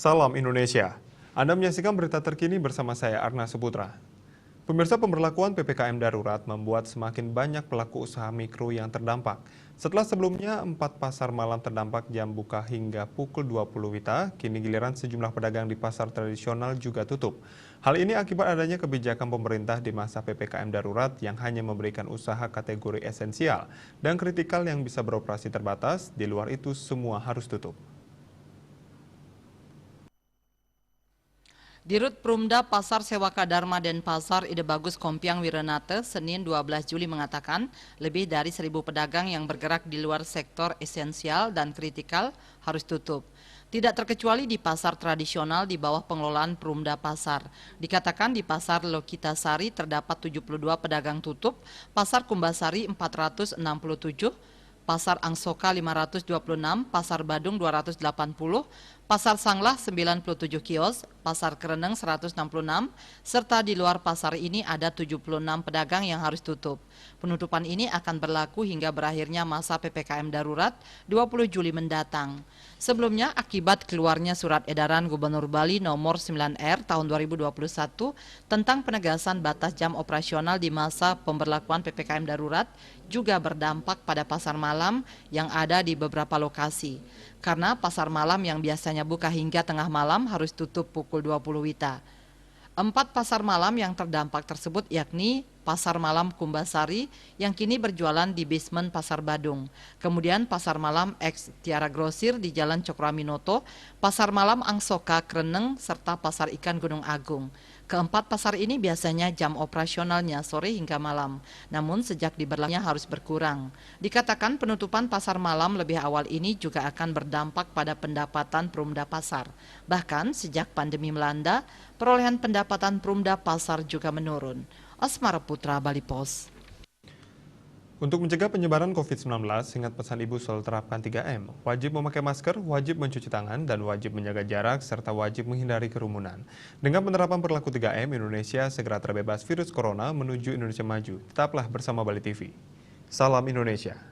Salam Indonesia. Anda menyaksikan berita terkini bersama saya Arna Seputra. Pemirsa, pemberlakuan PPKM darurat membuat semakin banyak pelaku usaha mikro yang terdampak. Setelah sebelumnya 4 pasar malam terdampak jam buka hingga pukul 20 WITA, kini giliran sejumlah pedagang di pasar tradisional juga tutup. Hal ini akibat adanya kebijakan pemerintah di masa PPKM darurat yang hanya memberikan usaha kategori esensial dan kritikal yang bisa beroperasi terbatas, di luar itu semua harus tutup. Dirut Perumda Pasar Sewaka Dharma Denpasar Ide Bagus Kompiang Wiranata Senin 12 Juli mengatakan lebih dari 1.000 pedagang yang bergerak di luar sektor esensial dan kritikal harus tutup. Tidak terkecuali di pasar tradisional di bawah pengelolaan Perumda Pasar. Dikatakan di pasar Lokitasari terdapat 72 pedagang tutup, pasar Kumbasari 467, Pasar Angsoka 526, Pasar Badung 280, Pasar Sanglah 97 kios, Pasar Kereneng 166, serta di luar pasar ini ada 76 pedagang yang harus tutup. Penutupan ini akan berlaku hingga berakhirnya masa PPKM darurat 20 Juli mendatang. Sebelumnya, akibat keluarnya surat edaran Gubernur Bali nomor 9R tahun 2021 tentang penegasan batas jam operasional di masa pemberlakuan PPKM darurat juga berdampak pada pasar malam yang ada di beberapa lokasi. Karena pasar malam yang biasanya buka hingga tengah malam harus tutup pukul 20 WITA. 4 pasar malam yang terdampak tersebut yakni Pasar Malam Kumbasari yang kini berjualan di basement Pasar Badung. Kemudian Pasar Malam X Tiara Grosir di Jalan Cokroaminoto, Pasar Malam Angsoka Kereneng, serta Pasar Ikan Gunung Agung. Keempat pasar ini biasanya jam operasionalnya sore hingga malam, namun sejak diberlakunya harus berkurang. Dikatakan penutupan pasar malam lebih awal ini juga akan berdampak pada pendapatan Perumda Pasar. Bahkan sejak pandemi melanda, perolehan pendapatan Perumda Pasar juga menurun. Asmara Putra, Bali Pos. Untuk mencegah penyebaran COVID-19, ingat pesan Ibu soal terapkan 3M. Wajib memakai masker, wajib mencuci tangan, dan wajib menjaga jarak, serta wajib menghindari kerumunan. Dengan penerapan perilaku 3M, Indonesia segera terbebas virus corona menuju Indonesia maju. Tetaplah bersama Bali TV. Salam Indonesia.